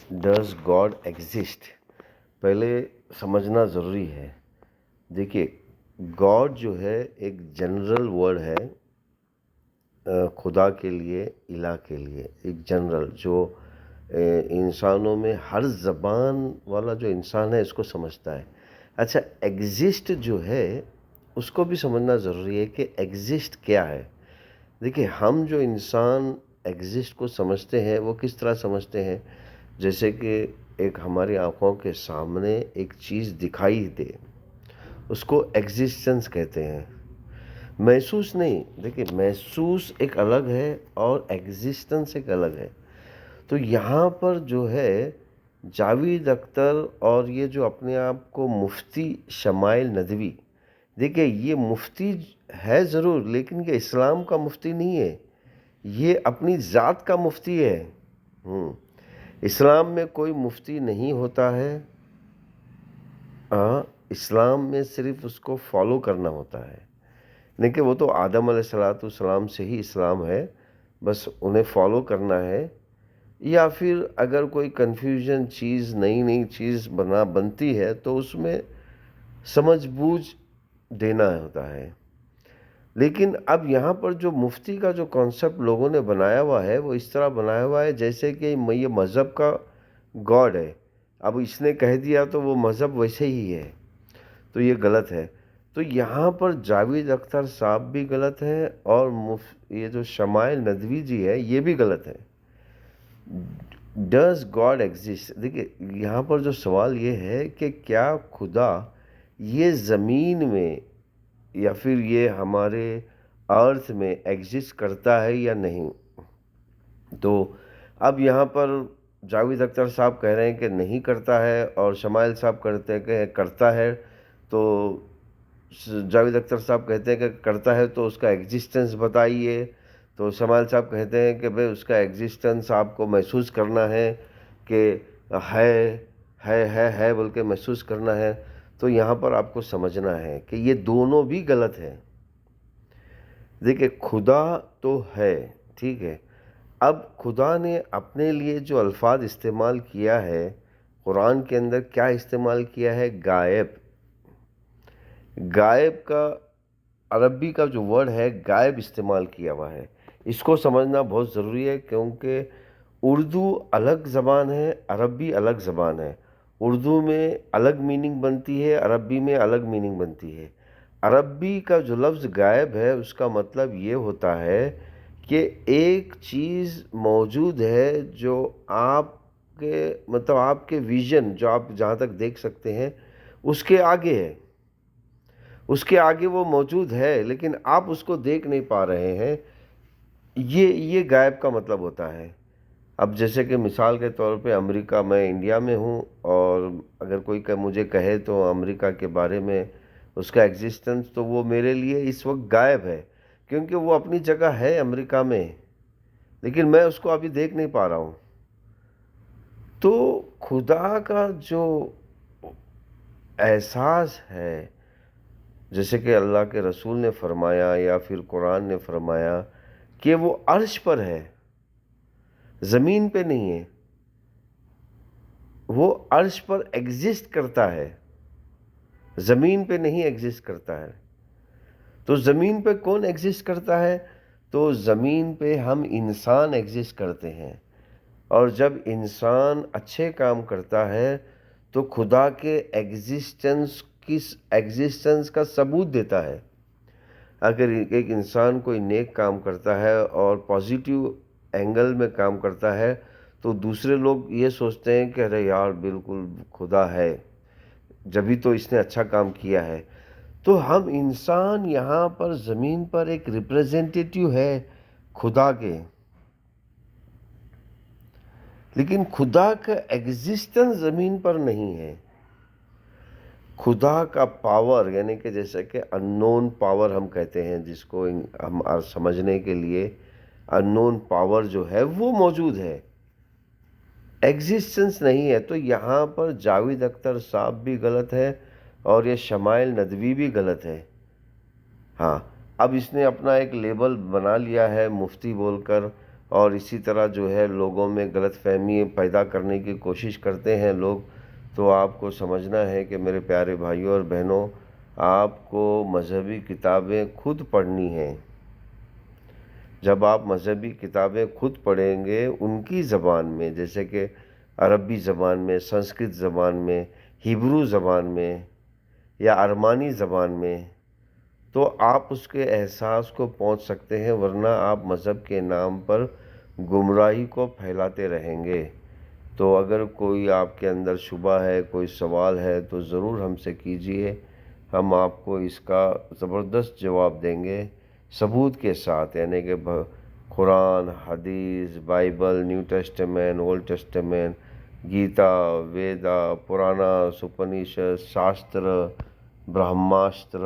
Does God exist, पहले समझना ज़रूरी है। देखिए, गॉड जो है एक जनरल वर्ड है खुदा के लिए, इलाह के लिए, एक जनरल जो इंसानों में हर ज़बान वाला जो इंसान है इसको समझता है। अच्छा, एग्जिस्ट जो है उसको भी समझना ज़रूरी है कि एग्जिस्ट क्या है। देखिए, हम जो इंसान एग्जिस्ट को समझते हैं वो किस तरह समझते हैं, जैसे कि एक हमारी आंखों के सामने एक चीज़ दिखाई दे, उसको एग्जिस्टेंस कहते हैं। महसूस नहीं, देखिए महसूस एक अलग है और एग्जिस्टेंस एक अलग है। तो यहाँ पर जो है जावेद अख्तर और ये जो अपने आप को मुफ्ती शमाइल नदवी, देखिए ये मुफ्ती है ज़रूर, लेकिन ये इस्लाम का मुफ्ती नहीं है, ये अपनी ज़ात का मुफ्ती है। इस्लाम में कोई मुफ्ती नहीं होता है। इस्लाम में सिर्फ उसको फॉलो करना होता है। देखिए, वो तो आदम अलैहिस्सलाम से ही इस्लाम है, बस उन्हें फॉलो करना है। या फिर अगर कोई कन्फ्यूजन चीज़, नई नई चीज़ बनती है तो उसमें समझ बूझ देना होता है। लेकिन अब यहाँ पर जो मुफ्ती का जो कॉन्सेप्ट लोगों ने बनाया हुआ है वो इस तरह बनाया हुआ है जैसे कि ये मज़हब का गॉड है, अब इसने कह दिया तो वो मज़हब वैसे ही है, तो ये गलत है। तो यहाँ पर जावेद अख्तर साहब भी गलत है और ये जो शमाइल नदवी जी है ये भी गलत है। डज गॉड एग्जिस्ट, देखिए यहाँ पर जो सवाल ये है कि क्या खुदा ये ज़मीन में या फिर ये हमारे अर्थ में एग्जिस्ट करता है या नहीं। तो अब यहाँ पर जावेद अख्तर साहब कह रहे हैं कि नहीं करता है और शमाइल साहब कहते हैं कि करता है। तो जावेद अख्तर साहब कहते हैं कि करता है तो उसका एग्जिस्टेंस बताइए, तो शमाइल साहब कहते हैं कि भाई उसका एग्जिस्टेंस आपको महसूस करना है कि है बोल के महसूस करना है। तो यहाँ पर आपको समझना है कि ये दोनों भी गलत है। देखिए, खुदा तो है, ठीक है, अब खुदा ने अपने लिए जो अल्फाज इस्तेमाल किया है कुरान के अंदर, क्या इस्तेमाल किया है? गायब। गायब का अरबी का जो वर्ड है गायब इस्तेमाल किया हुआ है। इसको समझना बहुत ज़रूरी है क्योंकि उर्दू अलग ज़बान है, अरबी अलग ज़बान है। उर्दू में अलग मीनिंग बनती है, अरबी में अलग मीनिंग बनती है। अरबी का जो लफ्ज़ गायब है उसका मतलब ये होता है कि एक चीज़ मौजूद है जो आपके मतलब आपके विज़न, जो आप जहाँ तक देख सकते हैं उसके आगे है, उसके आगे वो मौजूद है लेकिन आप उसको देख नहीं पा रहे हैं। ये गायब का मतलब होता है। अब जैसे कि मिसाल के तौर पे अमेरिका, मैं इंडिया में हूँ और अगर कोई मुझे कहे तो अमेरिका के बारे में उसका एग्जिस्टेंस, तो वो मेरे लिए इस वक्त गायब है क्योंकि वो अपनी जगह है अमेरिका में, लेकिन मैं उसको अभी देख नहीं पा रहा हूँ। तो खुदा का जो एहसास है, जैसे कि अल्लाह के रसूल ने फरमाया या फिर कुरान ने फरमाया कि वो अर्श पर है, ज़मीन पे नहीं है, वो अर्श पर एग्जिस्ट करता है, ज़मीन पे नहीं एग्जिस्ट करता है। तो ज़मीन पे कौन एग्जिस्ट करता है? तो ज़मीन पे हम इंसान एग्जिस्ट करते हैं, और जब इंसान अच्छे काम करता है तो खुदा के एग्जिस्टेंस का सबूत देता है। अगर एक इंसान कोई नेक काम करता है और पॉजिटिव एंगल में काम करता है तो दूसरे लोग ये सोचते हैं कि अरे यार बिल्कुल खुदा है, जब भी तो इसने अच्छा काम किया है। तो हम इंसान यहाँ पर ज़मीन पर एक रिप्रेजेंटेटिव है खुदा के, लेकिन खुदा का एग्जिस्टेंस ज़मीन पर नहीं है। खुदा का पावर, यानी कि जैसे कि अननोन पावर हम कहते हैं, जिसको हम समझने के लिए अननोन पावर जो है वो मौजूद है, एग्जिस्टेंस नहीं है। तो यहाँ पर जावेद अख्तर साहब भी गलत है और ये शमाइल नदवी भी गलत है। हाँ, अब इसने अपना एक लेबल बना लिया है मुफ्ती बोलकर, اور اسی طرح جو ہے لوگوں میں غلط فہمی پیدا کرنے کی کوشش کرتے ہیں لوگ، تو آپ کو سمجھنا ہے کہ میرے پیارے بھائیوں اور بہنوں، آپ کو مذہبی کتابیں خود پڑھنی ہیں۔ جب آپ مذہبی کتابیں خود پڑھیں گے ان کی زبان میں، جیسے کہ عربی زبان میں، سنسکرت زبان میں، ہیبرو زبان میں یا ارمانی زبان میں، تو آپ اس کے احساس کو پہنچ سکتے ہیں، ورنہ آپ مذہب کے نام پر گمراہی کو پھیلاتے رہیں گے۔ تو اگر کوئی آپ کے اندر شبہ ہے، کوئی سوال ہے، تو ضرور ہم سے کیجئے، ہم آپ کو اس کا زبردست جواب دیں گے ثبوت کے ساتھ، یعنی کہ قرآن، حدیث، Bible, New Testament, Old Testament, Gita, Veda, Purana, سپنیشد، شاستر، برہماشتر،